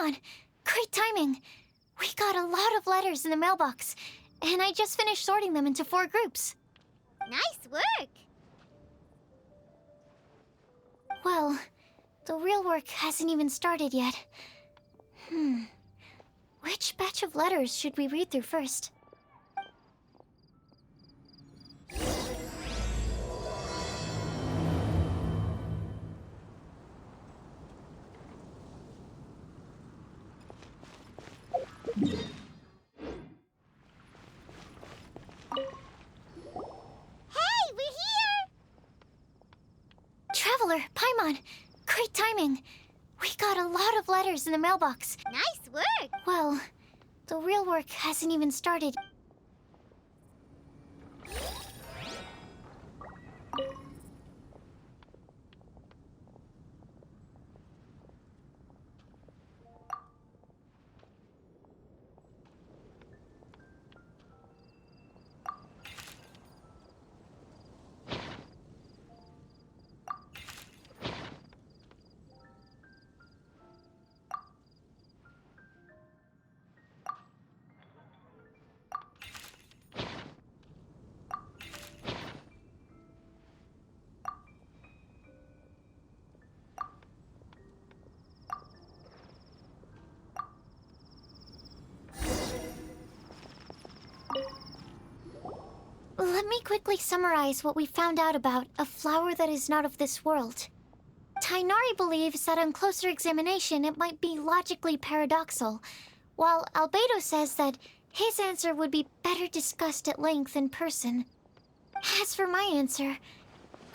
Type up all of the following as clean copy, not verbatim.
Paimon! Great timing! We got a lot of letters in the mailbox, and I just finished sorting them into 4 groups. Nice work! Well, the real work hasn't even started yet. Which batch of letters should we read through first? Traveler, Paimon, great timing. We got a lot of letters in the mailbox. Nice work! Well, the real work hasn't even started. Let me quickly summarize what we found out about a flower that is not of this world. Tighnari believes that on closer examination it might be logically paradoxal, while Albedo says that his answer would be better discussed at length in person. As for my answer,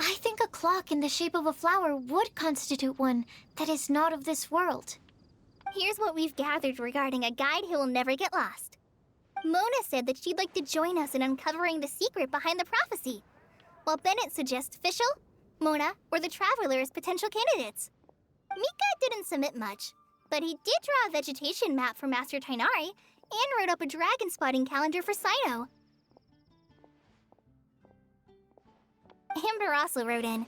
I think a clock in the shape of a flower would constitute one that is not of this world. Here's what we've gathered regarding a guide who will never get lost. Mona said that she'd like to join us in uncovering the secret behind the prophecy, while Bennett suggests Fischl, Mona, or the Traveler as potential candidates. Mika didn't submit much, but he did draw a vegetation map for Master Tighnari and wrote up a dragon spotting calendar for Cyno. Amber also wrote in.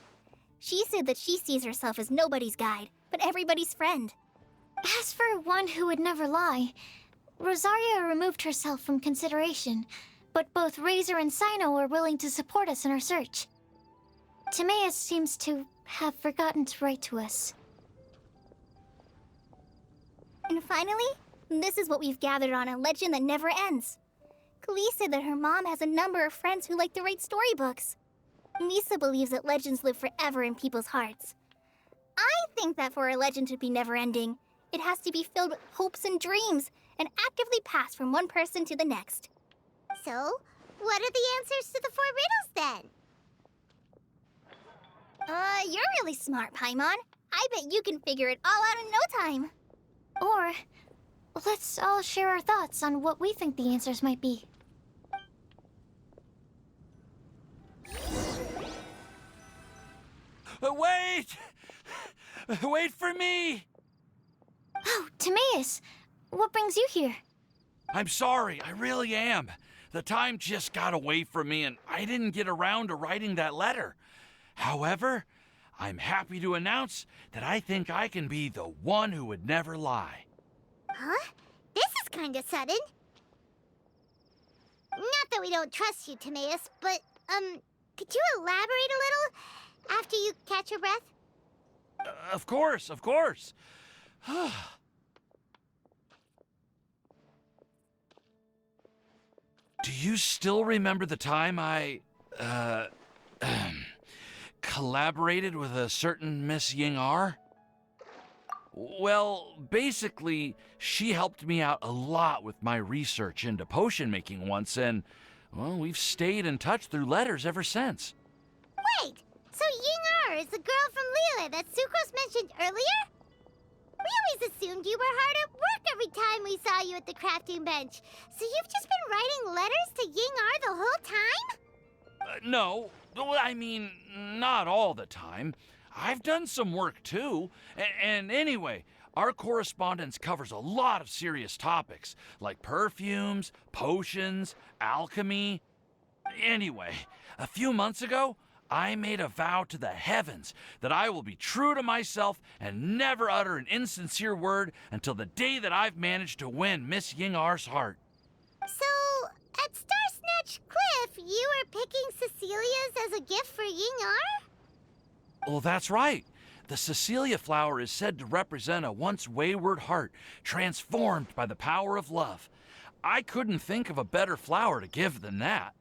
She said that she sees herself as nobody's guide, but everybody's friend. As for one who would never lie, Rosaria removed herself from consideration, but both Razor and Cyno are willing to support us in our search. Timaeus seems to have forgotten to write to us. And finally, this is what we've gathered on a legend that never ends. Klee said that her mom has a number of friends who like to write storybooks. Lisa believes that legends live forever in people's hearts. I think that for a legend to be never-ending, it has to be filled with hopes and dreams, and actively passed from one person to the next. So, what are the answers to the 4 riddles then? You're really smart, Paimon. I bet you can figure it all out in no time. Or, let's all share our thoughts on what we think the answers might be. Wait! Wait for me! Oh, Timaeus! What brings you here? I'm sorry, I really am. The time just got away from me and I didn't get around to writing that letter. However, I'm happy to announce that I think I can be the one who would never lie. Huh? This is kinda sudden. Not that we don't trust you, Timaeus, but, could you elaborate a little after you catch your breath? Of course, of course. Do you still remember the time I, collaborated with a certain Miss Ying-R? Well, basically, she helped me out a lot with my research into potion making once, and, well, we've stayed in touch through letters ever since. Wait, so Ying-R is the girl from Liyue that Sucrose mentioned earlier? We always assumed you were hard at work every time we saw you at the crafting bench. So you've just been writing letters to Ying-R the whole time? No, I mean, not all the time. I've done some work too. And anyway, our correspondence covers a lot of serious topics, like perfumes, potions, alchemy. Anyway, a few months ago, I made a vow to the heavens that I will be true to myself and never utter an insincere word until the day that I've managed to win Miss Yingar's heart. So, at Star Snatch Cliff, you were picking Cecilia's as a gift for Yingar? Well, that's right. The Cecilia flower is said to represent a once wayward heart transformed by the power of love. I couldn't think of a better flower to give than that.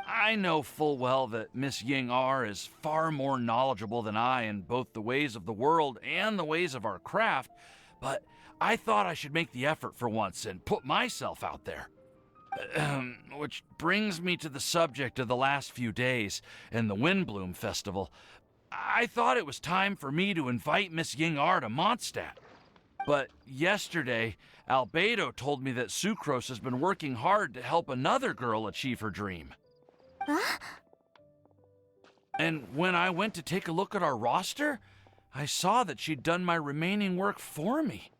I know full well that Miss Yingar is far more knowledgeable than I in both the ways of the world and the ways of our craft, but I thought I should make the effort for once and put myself out there. Which brings me to the subject of the last few days and the Windblume Festival. I thought it was time for me to invite Miss Yingar to Mondstadt. But yesterday, Albedo told me that Sucrose has been working hard to help another girl achieve her dream. Huh? And when I went to take a look at our roster, I saw that she'd done my remaining work for me.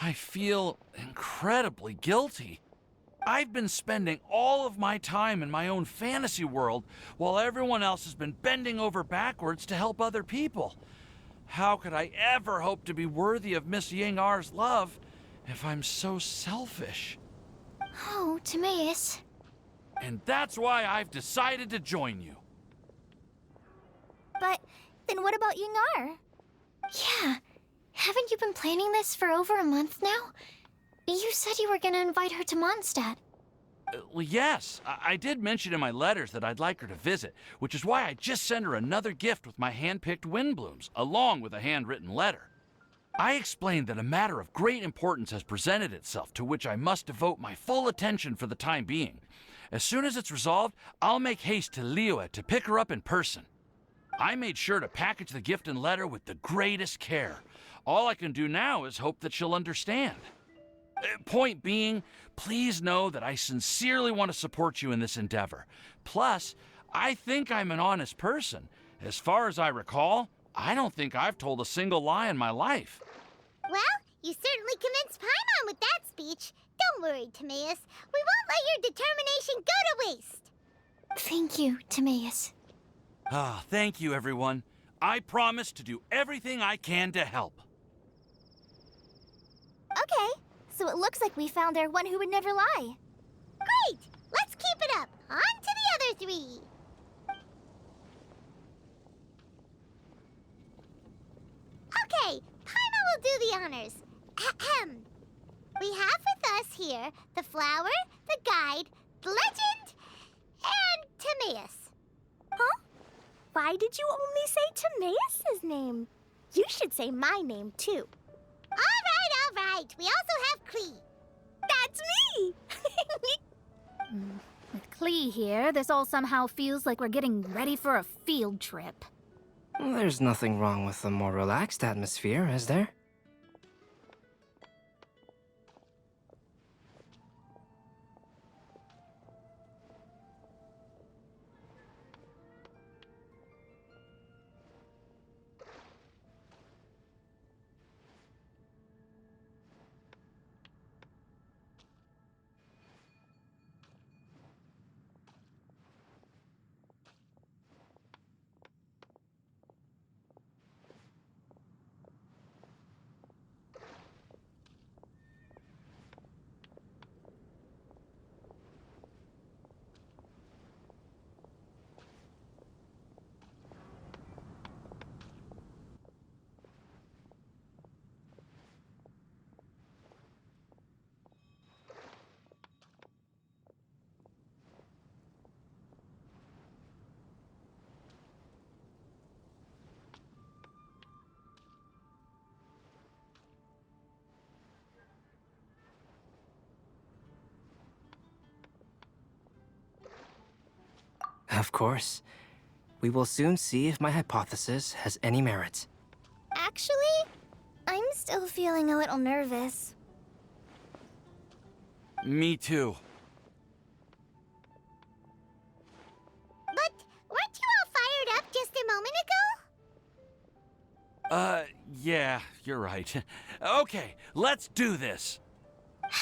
I feel incredibly guilty. I've been spending all of my time in my own fantasy world while everyone else has been bending over backwards to help other people. How could I ever hope to be worthy of Miss Yingar's love if I'm so selfish? Oh, Timaeus. And that's why I've decided to join you. But then what about Yingar? Yeah. Haven't you been planning this for over a month now? You said you were gonna invite her to Mondstadt. Well, yes, I did mention in my letters that I'd like her to visit, which is why I just sent her another gift with my hand-picked Windblooms, along with a handwritten letter. I explained that a matter of great importance has presented itself to which I must devote my full attention for the time being. As soon as it's resolved, I'll make haste to Liyue to pick her up in person. I made sure to package the gift and letter with the greatest care. All I can do now is hope that she'll understand. Point being, please know that I sincerely want to support you in this endeavor. Plus, I think I'm an honest person. As far as I recall, I don't think I've told a single lie in my life. Well, you certainly convinced Paimon with that speech. Don't worry, Timaeus. We won't let your determination go to waste. Thank you, Timaeus. Thank you, everyone. I promise to do everything I can to help. Okay, so it looks like we found our one who would never lie. Great! Let's keep it up. On to the other three. Okay, Paimon will do the honors. Ahem. We have with us here the flower, the guide, the legend, and Timaeus. Huh? Why did you only say Timaeus' name? You should say my name, too. All right. We also have Klee. That's me! With Klee here, this all somehow feels like we're getting ready for a field trip. There's nothing wrong with a more relaxed atmosphere, is there? Of course. We will soon see if my hypothesis has any merit. Actually, I'm still feeling a little nervous. Me too. But weren't you all fired up just a moment ago? Yeah, you're right. Okay, let's do this.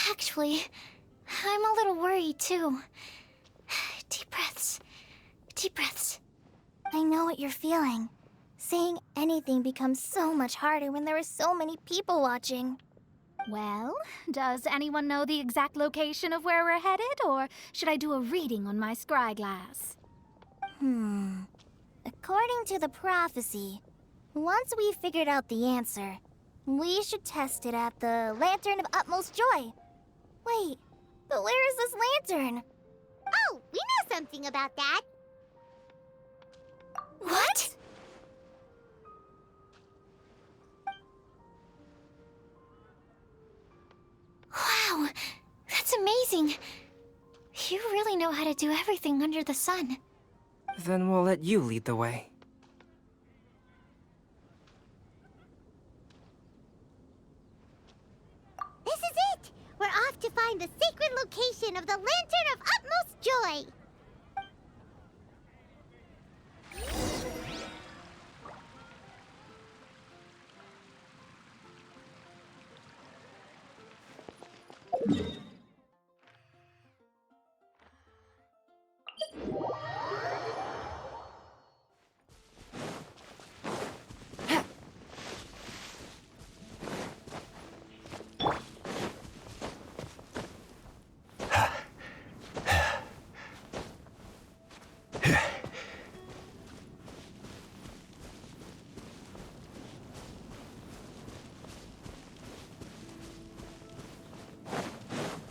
Actually, I'm a little worried too. Deep breaths. Deep breaths. I know what you're feeling. Saying anything becomes so much harder when there are so many people watching. Well, does anyone know the exact location of where we're headed, or should I do a reading on my scry glass? According to the prophecy, once we've figured out the answer, we should test it at the Lantern of Utmost Joy. Wait, but where is this lantern? Oh, we know something about that. What? Wow, that's amazing. You really know how to do everything under the sun. Then we'll let you lead the way. This is it! We're off to find the sacred location of the Lantern of Utmost Joy!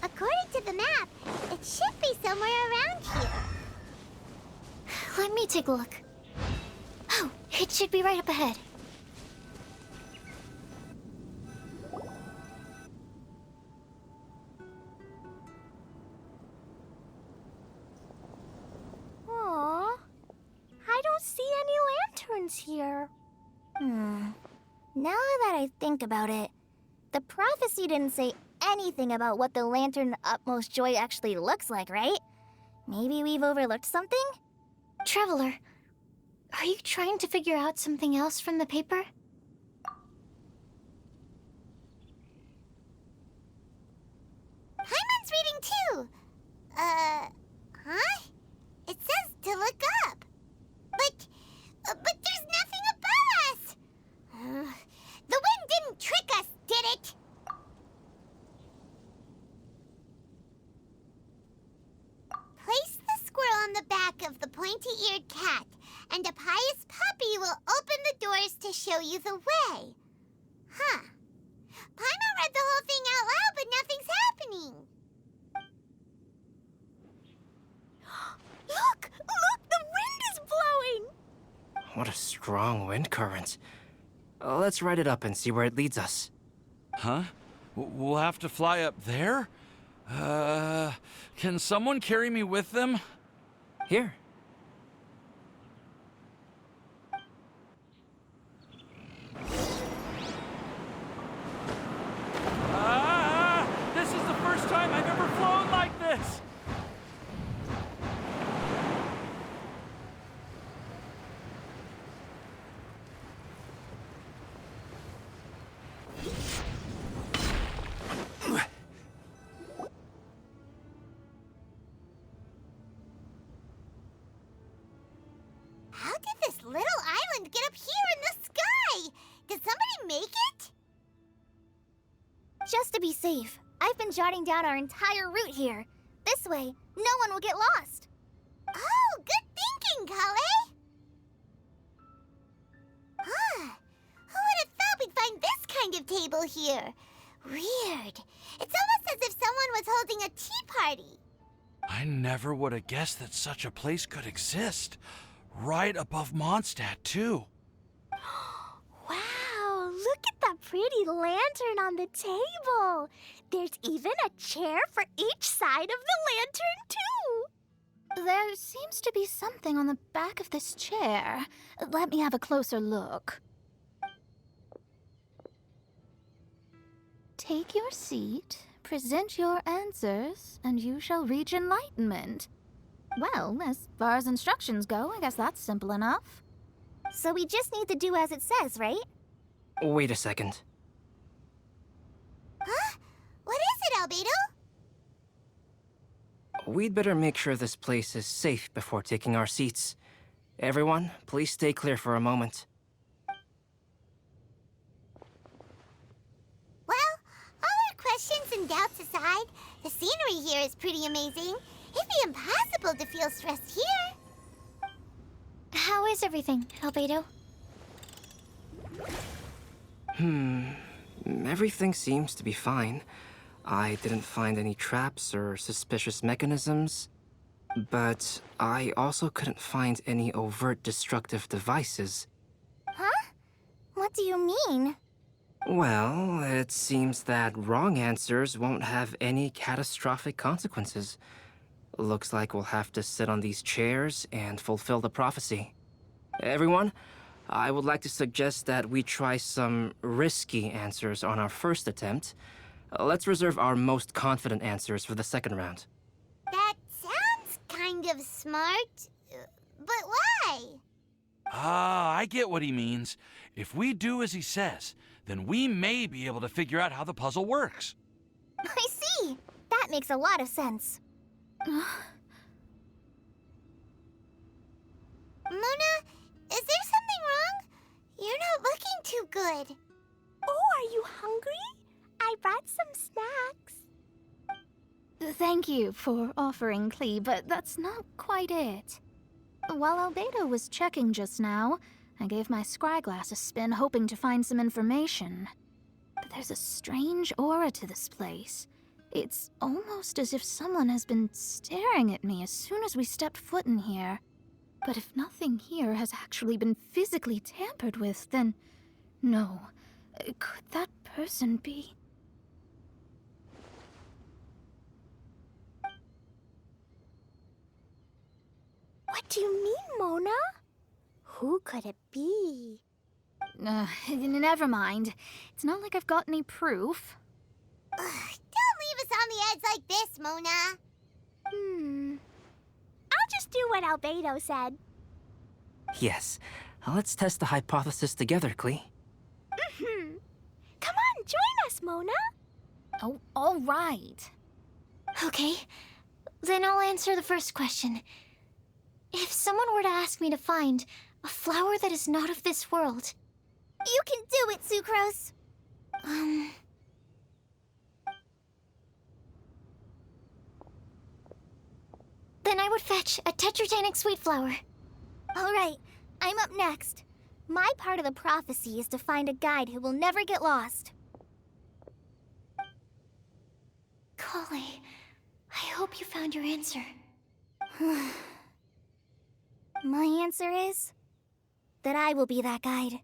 According to the map, it should be somewhere around here. Let me take a look. Oh, it should be right up ahead. Aww, I don't see any lanterns here. Now that I think about it, the prophecy didn't say anything about what the Lantern of Utmost Joy actually looks like, right? Maybe we've overlooked something? Traveler, are you trying to figure out something else from the paper? Paimon's reading too. Huh? It says to look up. But there's nothing above us. The wind didn't trick us, did it? Place the squirrel on the back of the pointy-eared cat, and a pious puppy will open the doors to show you the way. Huh. Paimon read the whole thing out loud, but nothing's happening. Look! Look! The wind is blowing! What a strong wind current. Let's ride it up and see where it leads us. Huh? We'll have to fly up there? Can someone carry me with them? Here. This is the first time I've ever flown like this! How did this little island get up here in the sky? Did somebody make it? Just to be safe, I've been jotting down our entire route here. This way, no one will get lost. Oh, good thinking, Kale. Huh. Who would have thought we'd find this kind of table here? Weird. It's almost as if someone was holding a tea party. I never would have guessed that such a place could exist. Right above Mondstadt, too. Wow, look at that pretty lantern on the table. There's even a chair for each side of the lantern, too. There seems to be something on the back of this chair. Let me have a closer look. Take your seat, present your answers, and you shall reach enlightenment. Well, as far as instructions go, I guess that's simple enough. So we just need to do as it says, right? Wait a second. Huh? What is it, Albedo? We'd better make sure this place is safe before taking our seats. Everyone, please stay clear for a moment. Well, all our questions and doubts aside, the scenery here is pretty amazing. It'd be impossible to feel stressed here. How is everything, Albedo? Everything seems to be fine. I didn't find any traps or suspicious mechanisms, but I also couldn't find any overt destructive devices. Huh? What do you mean? Well, it seems that wrong answers won't have any catastrophic consequences. Looks like we'll have to sit on these chairs and fulfill the prophecy. Everyone, I would like to suggest that we try some risky answers on our first attempt. Let's reserve our most confident answers for the second round. That sounds kind of smart. But why? Ah, I get what he means. If we do as he says, then we may be able to figure out how the puzzle works. I see. That makes a lot of sense. Mona, is there something wrong? You're not looking too good. Oh, are you hungry? I brought some snacks. Thank you for offering, Klee, but that's not quite it. While Albedo was checking just now, I gave my scryglass a spin hoping to find some information. But there's a strange aura to this place. It's almost as if someone has been staring at me as soon as we stepped foot in here. But if nothing here has actually been physically tampered with, then no. Could that person be? What do you mean, Mona? Who could it be? Never mind. It's not like I've got any proof. Ugh, don't leave us on the edge like this, Mona. I'll just do what Albedo said. Yes, let's test the hypothesis together, Klee. Come on, join us, Mona. Oh, all right. Okay, then I'll answer the first question. If someone were to ask me to find a flower that is not of this world, You can do it, Sucrose. then I would fetch a tetragenic sweet flower. All right, I'm up next. My part of the prophecy is to find a guide who will never get lost. Kali, I hope you found your answer. My answer is that I will be that guide.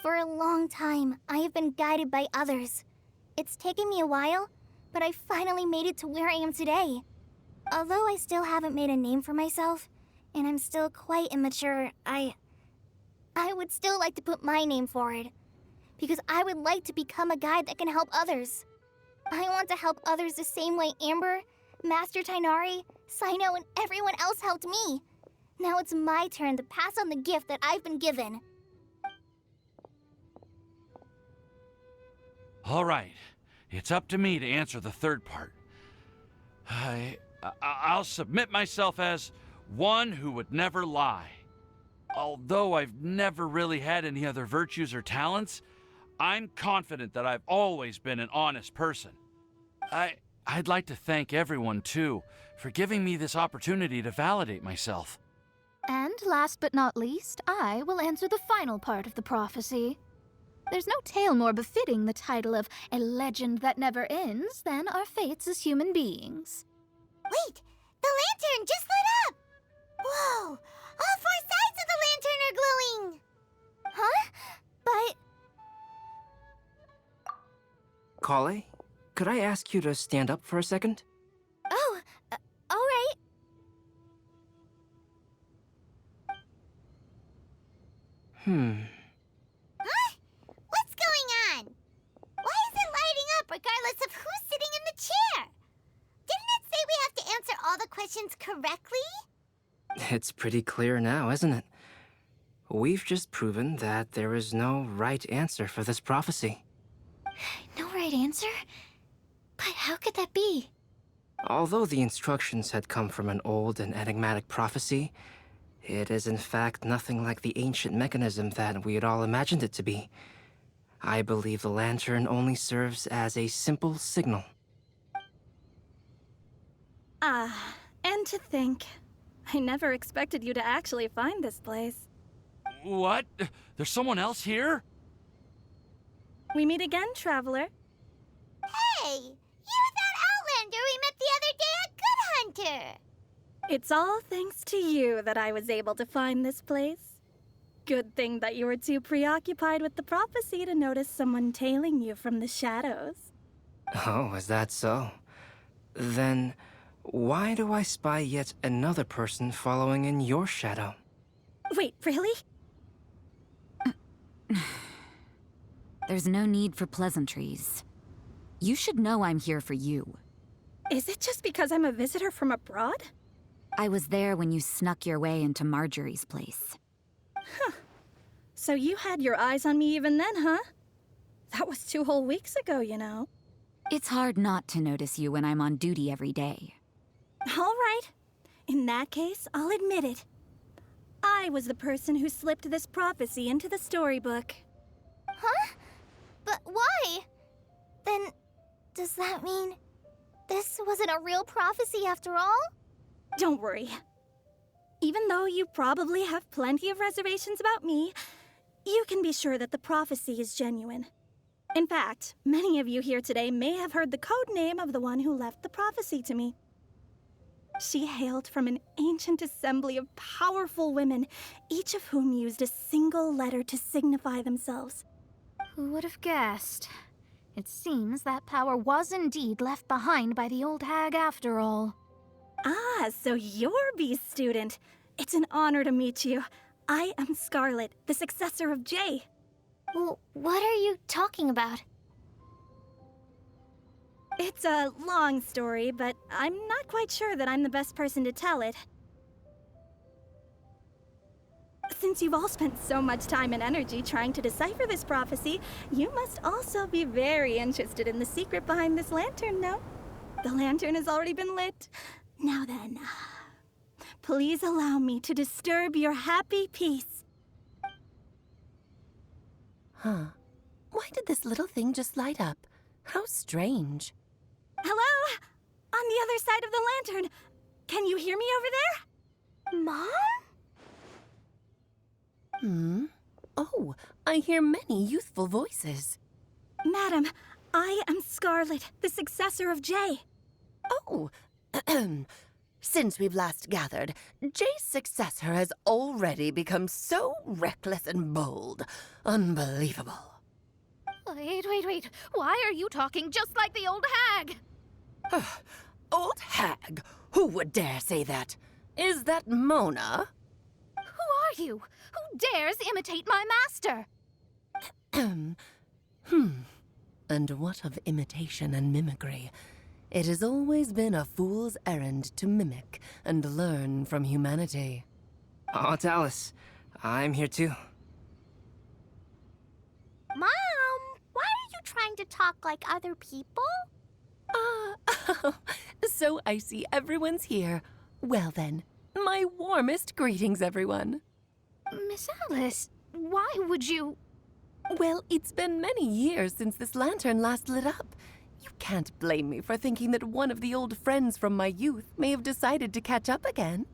For a long time, I have been guided by others. It's taken me a while, but I finally made it to where I am today. Although I still haven't made a name for myself, and I'm still quite immature, I would still like to put my name forward. Because I would like to become a guide that can help others. I want to help others the same way Amber, Master Tainari, Sino, and everyone else helped me. Now it's my turn to pass on the gift that I've been given. All right, it's up to me to answer the third part. I'll submit myself as one who would never lie. Although I've never really had any other virtues or talents, I'm confident that I've always been an honest person. I'd like to thank everyone, too, for giving me this opportunity to validate myself. And last but not least, I will answer the final part of the prophecy. There's no tale more befitting the title of a legend that never ends than our fates as human beings. Wait, the lantern just lit up! Whoa, all four sides of the lantern are glowing! Huh? But Kale, could I ask you to stand up for a second? oh, all right. Huh? What's going on? Why is it lighting up regardless of who's sitting in the chair? Didn't it say we have to answer all the questions correctly? It's pretty clear now, isn't it? We've just proven that there is no right answer for this prophecy. No right answer? But how could that be? Although the instructions had come from an old and enigmatic prophecy, It is in fact nothing like the ancient mechanism that we had all imagined it to be. I believe the lantern only serves as a simple signal. And to think, I never expected you to actually find this place. What? There's someone else here? We meet again, traveler. Hey, you're that Outlander we met the other day at Good Hunter. It's all thanks to you that I was able to find this place. Good thing that you were too preoccupied with the prophecy to notice someone tailing you from the shadows. Oh, is that so? Then, why do I spy yet another person following in your shadow? Wait, really? There's no need for pleasantries. You should know I'm here for you. Is it just because I'm a visitor from abroad? I was there when you snuck your way into Marjorie's place. So you had your eyes on me even then, huh? That was 2 whole weeks ago, you know. It's hard not to notice you when I'm on duty every day. All right. In that case, I'll admit it. I was the person who slipped this prophecy into the storybook. Huh? But why? Then, does that mean this wasn't a real prophecy after all? Don't worry. Even though you probably have plenty of reservations about me, you can be sure that the prophecy is genuine. In fact, many of you here today may have heard the code name of the one who left the prophecy to me. She hailed from an ancient assembly of powerful women, each of whom used a single letter to signify themselves. Who would have guessed? It seems that power was indeed left behind by the old hag after all. Ah, so you're B's student. It's an honor to meet you. I am Scarlet, the successor of Jay. Well, what are you talking about? It's a long story, but I'm not quite sure that I'm the best person to tell it. Since you've all spent so much time and energy trying to decipher this prophecy, you must also be very interested in the secret behind this lantern, no? The lantern has already been lit. Now then, please allow me to disturb your happy peace. Huh. Why did this little thing just light up? How strange. Hello? On the other side of the lantern. Can you hear me over there? Mom? Oh, I hear many youthful voices. Madam, I am Scarlet, the successor of Jay. Oh, since we've last gathered, Jay's successor has already become so reckless and bold. Unbelievable. Wait. Why are you talking just like the old hag? Old hag? Who would dare say that? Is that Mona? Who are you? Who dares imitate my master? And what of imitation and mimicry? It has always been a fool's errand to mimic and learn from humanity. Aunt Alice, I'm here too. Mom, why are you trying to talk like other people? So I see everyone's here. Well then, my warmest greetings, everyone. Miss Alice, why would you... Well, it's been many years since this lantern last lit up. You can't blame me for thinking that one of the old friends from my youth may have decided to catch up again.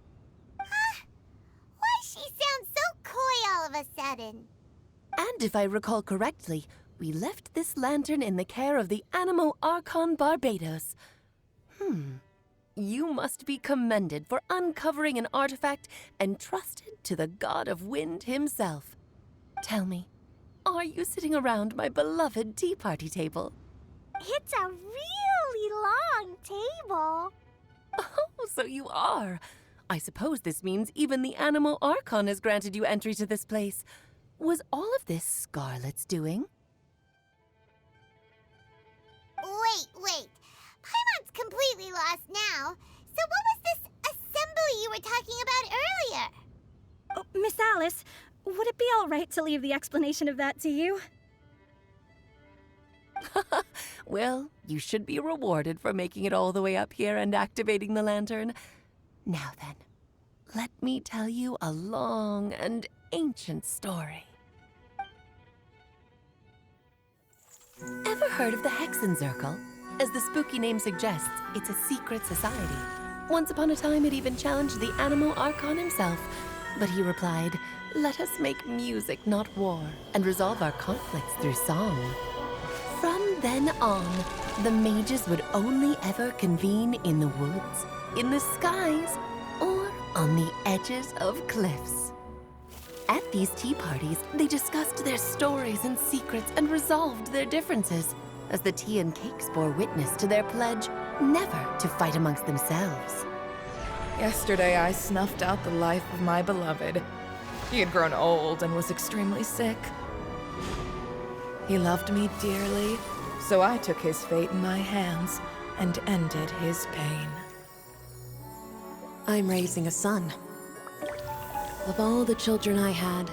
Why she sounds so coy all of a sudden? And if I recall correctly, we left this lantern in the care of the Animo Archon Barbados. You must be commended for uncovering an artifact entrusted to the god of wind himself. Tell me, are you sitting around my beloved tea party table? It's a really long table. Oh, so you are. I suppose this means even the Animo Archon has granted you entry to this place. Was all of this Scarlet's doing? Wait. Paimon's completely lost now. So what was this assembly you were talking about earlier? Oh, Miss Alice, would it be all right to leave the explanation of that to you? Well, you should be rewarded for making it all the way up here and activating the lantern. Now then, let me tell you a long and ancient story. Ever heard of the Hexenzirkel? As the spooky name suggests, it's a secret society. Once upon a time, it even challenged the Animal Archon himself. But he replied, "Let us make music, not war, and resolve our conflicts through song." From then on, the mages would only ever convene in the woods, in the skies, or on the edges of cliffs. At these tea parties, they discussed their stories and secrets and resolved their differences, as the tea and cakes bore witness to their pledge never to fight amongst themselves. Yesterday, I snuffed out the life of my beloved. He had grown old and was extremely sick. He loved me dearly, so I took his fate in my hands and ended his pain. I'm raising a son. Of all the children I had,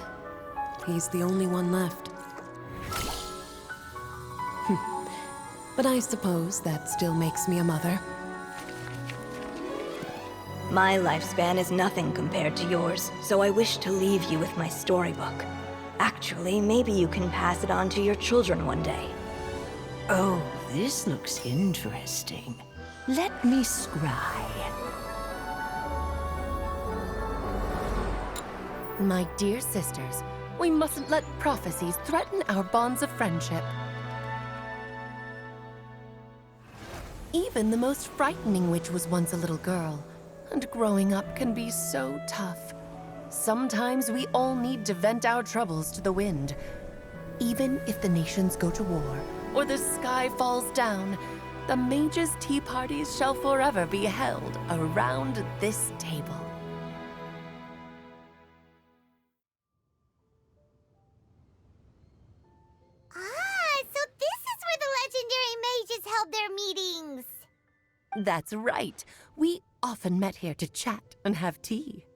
he's the only one left. But I suppose that still makes me a mother. My lifespan is nothing compared to yours, so I wish to leave you with my storybook. Actually, maybe you can pass it on to your children one day. Oh, this looks interesting. Let me scry. My dear sisters, we mustn't let prophecies threaten our bonds of friendship. Even the most frightening witch was once a little girl, and growing up can be so tough. Sometimes we all need to vent our troubles to the wind. Even if the nations go to war, or the sky falls down, the mages' tea parties shall forever be held around this table. So this is where the legendary mages held their meetings. That's right. We often met here to chat and have tea.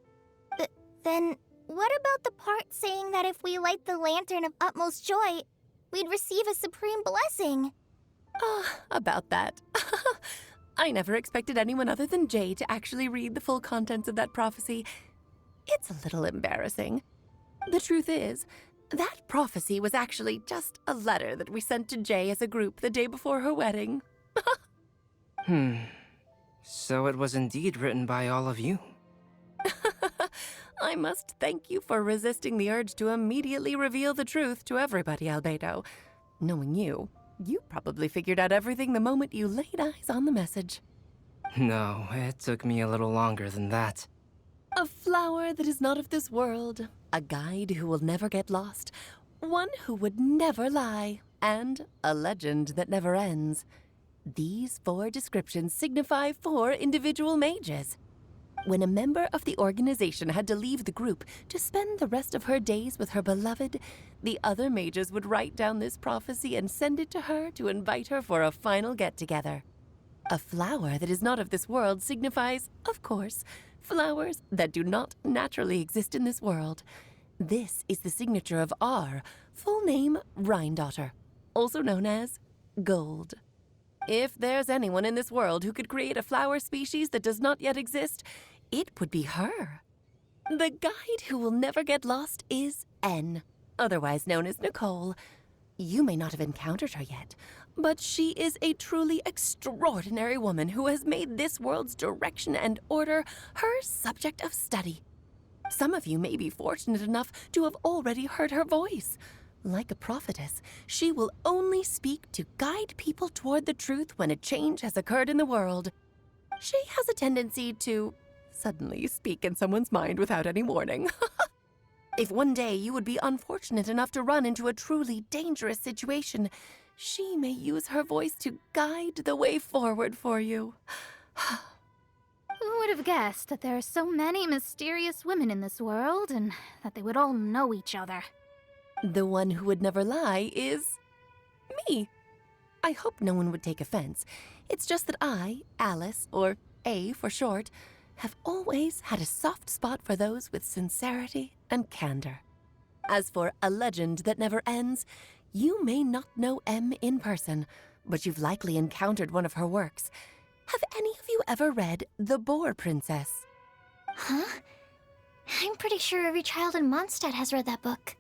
Then, what about the part saying that if we light the lantern of utmost joy, we'd receive a supreme blessing? About that. I never expected anyone other than Jay to actually read the full contents of that prophecy. It's a little embarrassing. The truth is, that prophecy was actually just a letter that we sent to Jay as a group the day before her wedding. So it was indeed written by all of you. I must thank you for resisting the urge to immediately reveal the truth to everybody, Albedo. Knowing you, you probably figured out everything the moment you laid eyes on the message. No, it took me a little longer than that. A flower that is not of this world, a guide who will never get lost, one who would never lie, and a legend that never ends. These 4 descriptions signify 4 individual mages. When a member of the organization had to leave the group to spend the rest of her days with her beloved, the other mages would write down this prophecy and send it to her to invite her for a final get-together. A flower that is not of this world signifies, of course, flowers that do not naturally exist in this world. This is the signature of our full name, Rhindaughter, also known as Gold. If there's anyone in this world who could create a flower species that does not yet exist, it would be her. The guide who will never get lost is N, otherwise known as Nicole. You may not have encountered her yet, but she is a truly extraordinary woman who has made this world's direction and order her subject of study. Some of you may be fortunate enough to have already heard her voice. Like a prophetess, she will only speak to guide people toward the truth when a change has occurred in the world. She has a tendency to suddenly speak in someone's mind without any warning. If one day you would be unfortunate enough to run into a truly dangerous situation, she may use her voice to guide the way forward for you. Who would have guessed that there are so many mysterious women in this world, and that they would all know each other? The one who would never lie is me. I hope no one would take offense. It's just that I, Alice, or A for short, have always had a soft spot for those with sincerity and candor. As for a legend that never ends, you may not know M in person, but you've likely encountered one of her works. Have any of you ever read The Boar Princess? Huh? I'm pretty sure every child in Mondstadt has read that book.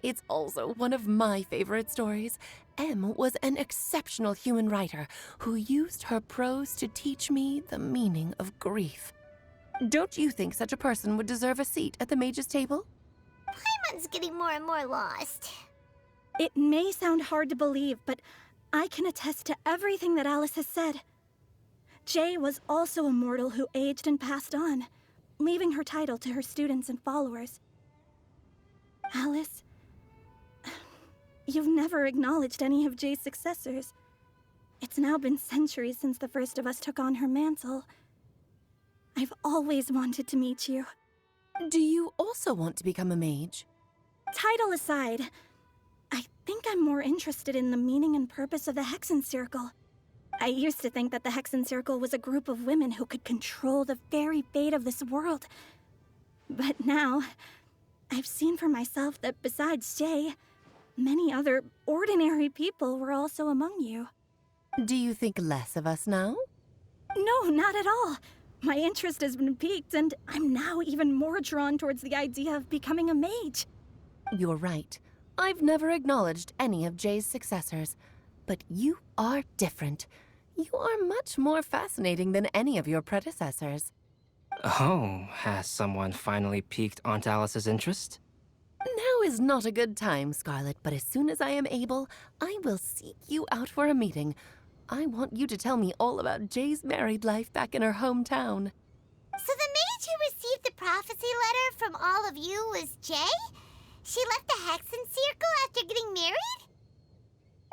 It's also one of my favorite stories. Em was an exceptional human writer who used her prose to teach me the meaning of grief. Don't you think such a person would deserve a seat at the mage's table? Paimon's getting more and more lost. It may sound hard to believe, but I can attest to everything that Alice has said. Jay was also a mortal who aged and passed on, leaving her title to her students and followers. Alice, you've never acknowledged any of Jay's successors. It's now been centuries since the first of us took on her mantle. I've always wanted to meet you. Do you also want to become a mage? Title aside, I think I'm more interested in the meaning and purpose of the Hexen Circle. I used to think that the Hexen Circle was a group of women who could control the very fate of this world. But now, I've seen for myself that besides Jay, many other ordinary people were also among you. Do you think less of us now? No, not at all. My interest has been piqued, and I'm now even more drawn towards the idea of becoming a mage. You're right. I've never acknowledged any of Jay's successors. But you are different. You are much more fascinating than any of your predecessors. Oh, has someone finally piqued Aunt Alice's interest? Now is not a good time, Scarlet, but as soon as I am able, I will seek you out for a meeting. I want you to tell me all about Jay's married life back in her hometown. So the mage who received the prophecy letter from all of you was Jay? She left the Hexen Circle after getting married?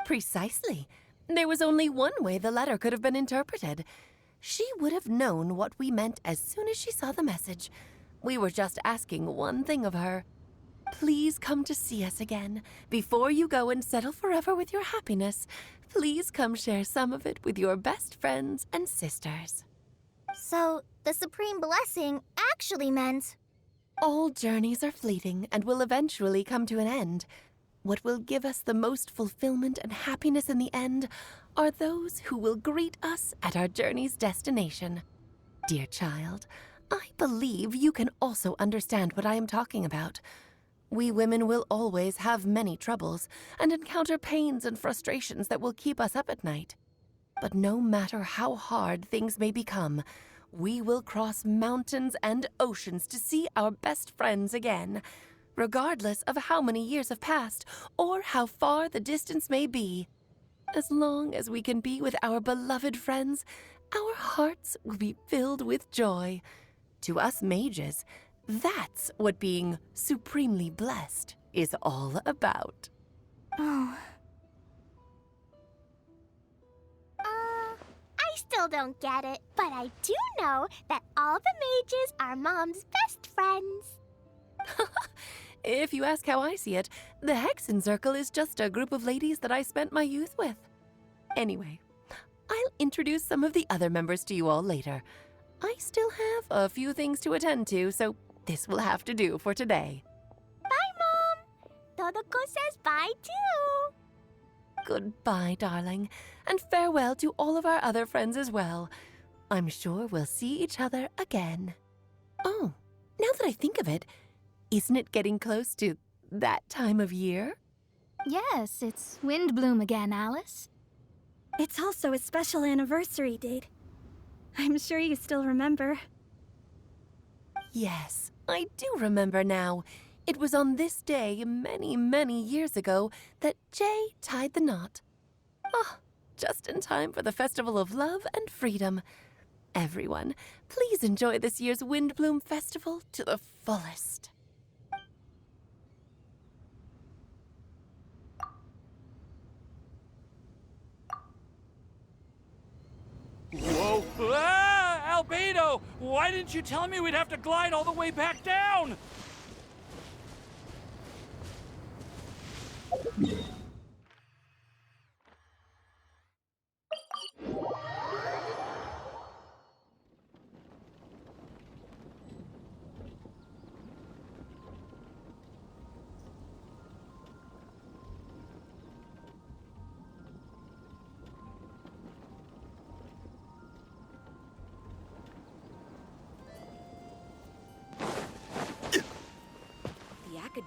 Precisely. There was only one way the letter could have been interpreted. She would have known what we meant as soon as she saw the message. We were just asking one thing of her. Please come to see us again. Before you go and settle forever with your happiness, please come share some of it with your best friends and sisters. So, the Supreme Blessing actually meant... All journeys are fleeting and will eventually come to an end. What will give us the most fulfillment and happiness in the end are those who will greet us at our journey's destination. Dear child, I believe you can also understand what I am talking about. We women will always have many troubles and encounter pains and frustrations that will keep us up at night. But no matter how hard things may become, we will cross mountains and oceans to see our best friends again, regardless of how many years have passed or how far the distance may be. As long as we can be with our beloved friends, our hearts will be filled with joy. To us mages, that's what being supremely blessed is all about. Oh. I still don't get it, but I do know that all the mages are Mom's best friends. If you ask how I see it, the Hexen Circle is just a group of ladies that I spent my youth with. Anyway, I'll introduce some of the other members to you all later. I still have a few things to attend to, so this will have to do for today. Bye, Mom. Todoko says bye, too. Goodbye, darling, and farewell to all of our other friends as well. I'm sure we'll see each other again. Oh, now that I think of it, isn't it getting close to that time of year? Yes, it's Windblume again, Alice. It's also a special anniversary date. I'm sure you still remember. Yes, I do remember now. It was on this day, many, many years ago, that Jay tied the knot. Ah, just in time for the Festival of Love and Freedom. Everyone, please enjoy this year's Windblume Festival to the fullest. Whoa! Ah! Albedo! Why didn't you tell me we'd have to glide all the way back down?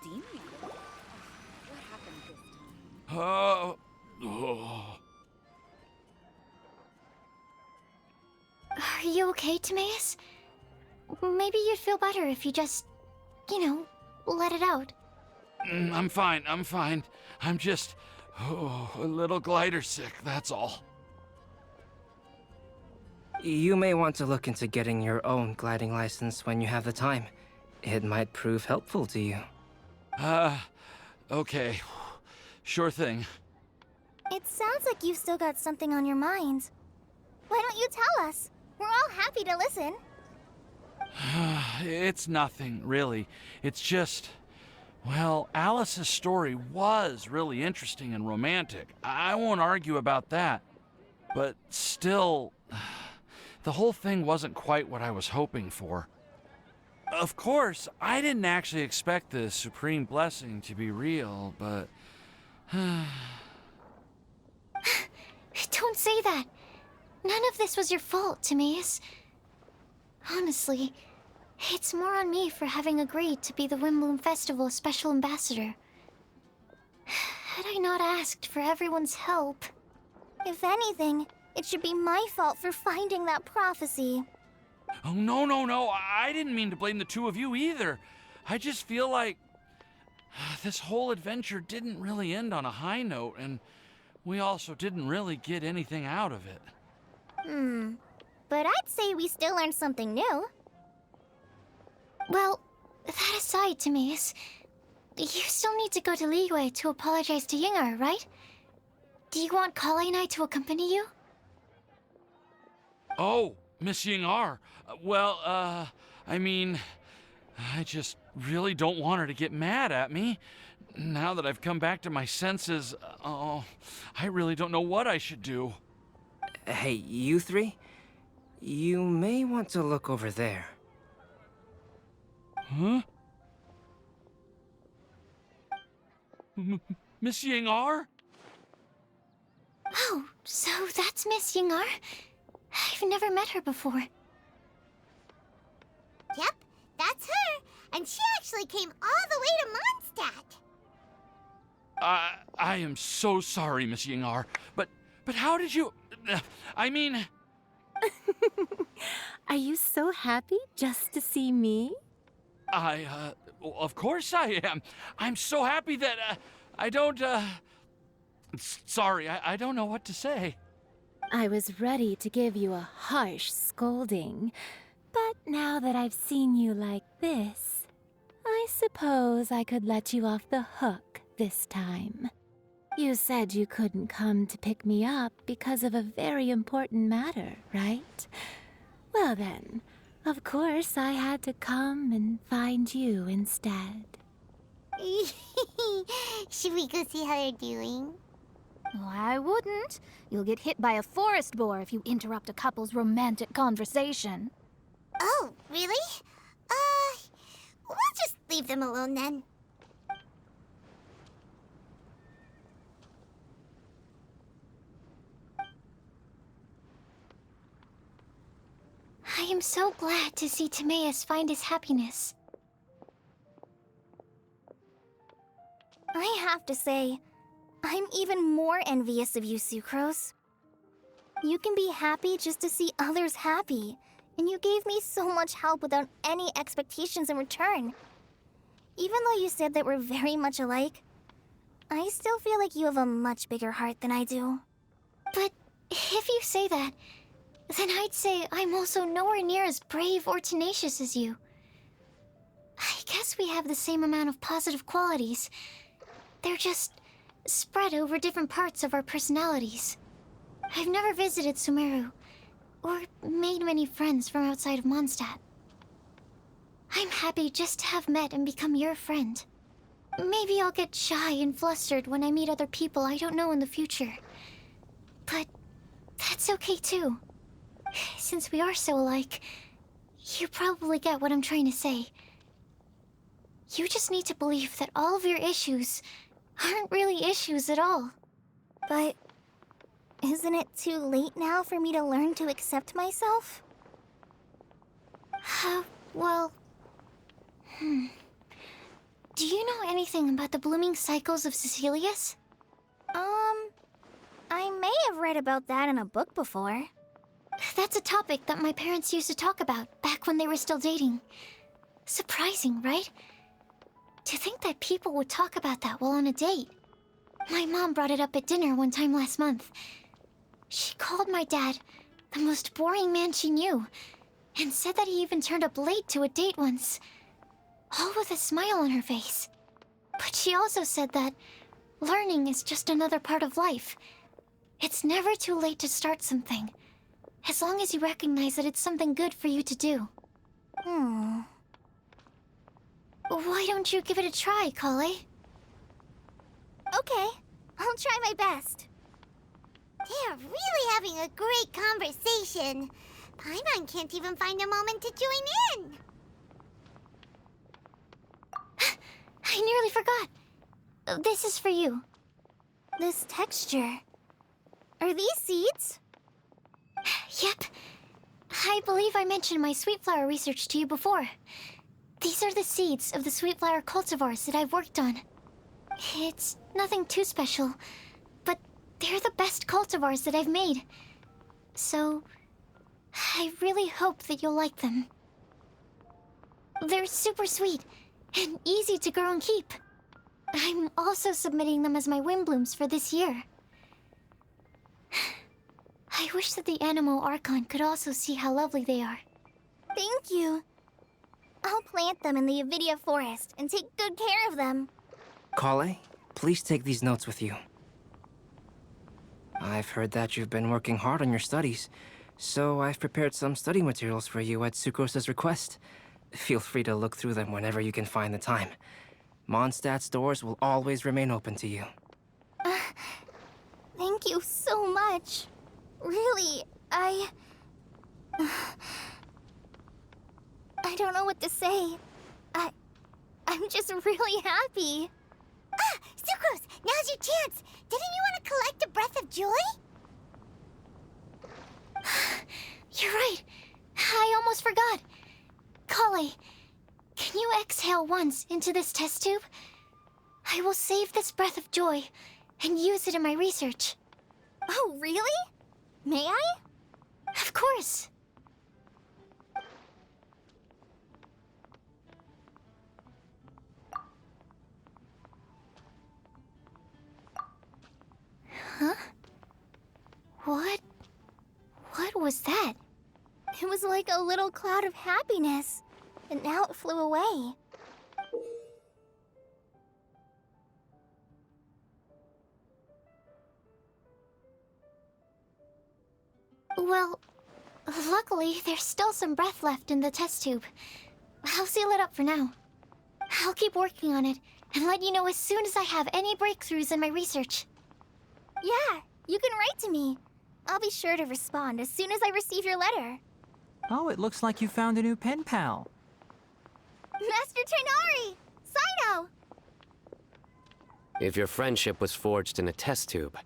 demon. What happened this time? Are you okay, Timaeus? Maybe you'd feel better if you just, let it out. I'm fine, I'm fine. I'm just a little glider sick, that's all. You may want to look into getting your own gliding license when you have the time. It might prove helpful to you. Okay. Sure thing. It sounds like you've still got something on your mind. Why don't you tell us? We're all happy to listen. It's nothing, really. It's just... Well, Alice's story was really interesting and romantic. I won't argue about that. But still, the whole thing wasn't quite what I was hoping for. Of course, I didn't actually expect the supreme blessing to be real, but... Don't say that. None of this was your fault, Timaeus. Honestly, it's more on me for having agreed to be the Windblume Festival Special Ambassador. Had I not asked for everyone's help... If anything, it should be my fault for finding that prophecy. Oh, no. I didn't mean to blame the two of you either. I just feel like this whole adventure didn't really end on a high note, and we also didn't really get anything out of it. But I'd say we still learned something new. Well, that aside, Timaeus, you still need to go to Liyue to apologize to Yingar, right? Do you want Kale and I to accompany you? Oh, Miss Yingar. Well, I mean, I just really don't want her to get mad at me. Now that I've come back to my senses, I really don't know what I should do. Hey, you three? You may want to look over there. Huh? Miss Yingar? Oh, so that's Miss Yingar? I've never met her before. Yep, that's her. And she actually came all the way to Mondstadt. I am so sorry, Miss Yingar, but how did you... I mean... Are you so happy just to see me? Of course I am. I'm so happy that, I don't, Sorry, I don't know what to say. I was ready to give you a harsh scolding, but now that I've seen you like this, I suppose I could let you off the hook this time. You said you couldn't come to pick me up because of a very important matter, right? Well then, of course I had to come and find you instead. Should we go see how they're doing? Oh, I wouldn't. You'll get hit by a forest boar if you interrupt a couple's romantic conversation. Oh, really? We'll just leave them alone then. I am so glad to see Timaeus find his happiness. I have to say, I'm even more envious of you, Sucrose. You can be happy just to see others happy, and you gave me so much help without any expectations in return. Even though you said that we're very much alike, I still feel like you have a much bigger heart than I do. But if you say that, then I'd say I'm also nowhere near as brave or tenacious as you. I guess we have the same amount of positive qualities. They're just spread over different parts of our personalities. I've never visited Sumeru, or made many friends from outside of Mondstadt. I'm happy just to have met and become your friend. Maybe I'll get shy and flustered when I meet other people I don't know in the future. But that's okay too. Since we are so alike, you probably get what I'm trying to say. You just need to believe that all of your issues aren't really issues at all. But isn't it too late now for me to learn to accept myself? Well... Do do you know anything about the blooming cycles of Cecilius? I may have read about that in a book before. That's a topic that my parents used to talk about back when they were still dating. Surprising, right? To think that people would talk about that while on a date. My mom brought it up at dinner one time last month. She called my dad the most boring man she knew, and said that he even turned up late to a date once, all with a smile on her face. But she also said that learning is just another part of life. It's never too late to start something, as long as you recognize that it's something good for you to do. Why don't you give it a try, Kale? Okay, I'll try my best. They're really having a great conversation. Paimon can't even find a moment to join in. I nearly forgot. This is for you. This texture. Are these seeds? Yep. I believe I mentioned my sweet flower research to you before. These are the seeds of the sweet flower cultivars that I've worked on. It's nothing too special, but they're the best cultivars that I've made. So, I really hope that you'll like them. They're super sweet and easy to grow and keep. I'm also submitting them as my Windblooms for this year. I wish that the Animo Archon could also see how lovely they are. Thank you. I'll plant them in the Avidia forest and take good care of them. Kale, please take these notes with you. I've heard that you've been working hard on your studies, so I've prepared some study materials for you at Sucrose's request. Feel free to look through them whenever you can find the time. Mondstadt's doors will always remain open to you. Thank you so much. Really, I don't know what to say. I'm just really happy. Ah, Sucrose, now's your chance. Didn't you want to collect a breath of joy? You're right. I almost forgot. Kale, can you exhale once into this test tube? I will save this breath of joy and use it in my research. Oh, really? May I? Of course. Huh? What was that? It was like a little cloud of happiness, and now it flew away. Well, luckily, there's still some breath left in the test tube. I'll seal it up for now. I'll keep working on it and let you know as soon as I have any breakthroughs in my research. Yeah, you can write to me. I'll be sure to respond as soon as I receive your letter. Oh, it looks like you found a new pen pal. Master Tainari! Sino! If your friendship was forged in a test tube,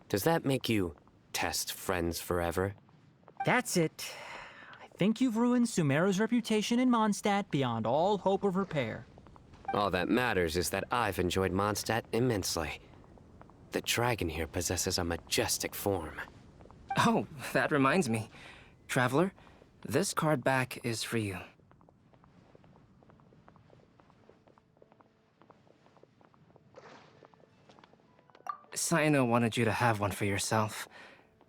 does that make you test friends forever? That's it. I think you've ruined Sumeru's reputation in Mondstadt beyond all hope of repair. All that matters is that I've enjoyed Mondstadt immensely. The dragon here possesses a majestic form. Oh, that reminds me. Traveler, this card back is for you. Sino wanted you to have one for yourself.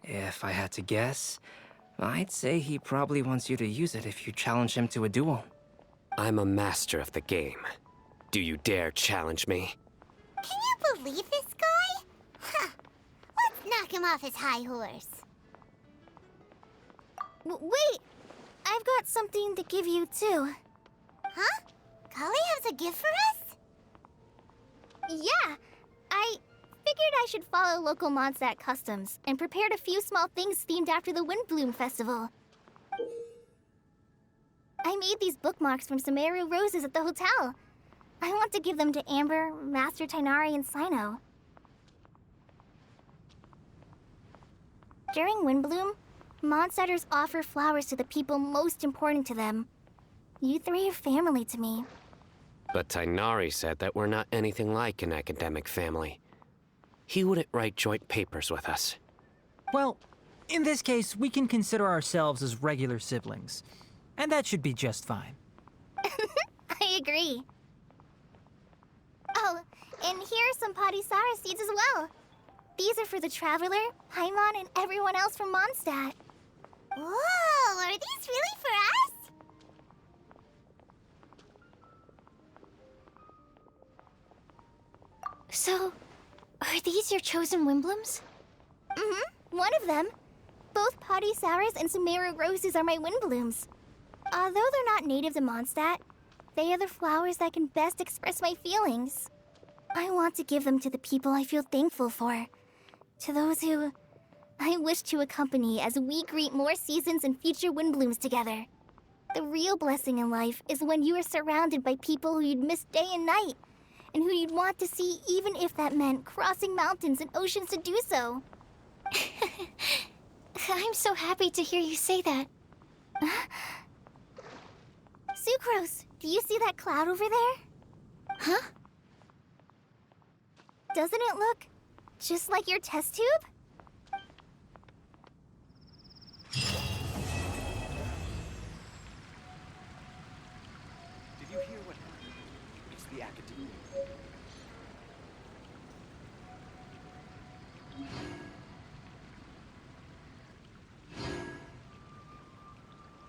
If I had to guess, I'd say he probably wants you to use it if you challenge him to a duel. I'm a master of the game. Do you dare challenge me? Can you believe this guy? Huh. Let's knock him off his high horse. Wait! I've got something to give you, too. Huh? Kale has a gift for us? Yeah! I figured I should follow local Mondstadt customs and prepared a few small things themed after the Windblume festival. I made these bookmarks from Sumeru roses at the hotel. I want to give them to Amber, Master Tainari, and Sino. During Windblume, Mondstadters offer flowers to the people most important to them. You three are family to me. But Tainari said that we're not anything like an academic family. He wouldn't write joint papers with us. Well, in this case, we can consider ourselves as regular siblings. And that should be just fine. I agree. Oh, and here are some Padisara seeds as well. These are for the Traveler, Paimon, and everyone else from Mondstadt. Whoa, are these really for us? So, are these your chosen Windblooms? Mm-hmm, one of them. Both Padisaras and Sumeru roses are my Windblooms. Although they're not native to Mondstadt, they are the flowers that can best express my feelings. I want to give them to the people I feel thankful for. To those who I wish to accompany as we greet more seasons and future Windblooms together. The real blessing in life is when you are surrounded by people who you'd miss day and night, and who you'd want to see even if that meant crossing mountains and oceans to do so. I'm so happy to hear you say that. Sucrose, do you see that cloud over there? Huh? Doesn't it look just like your test tube? Did you hear what happened? It's the Academy.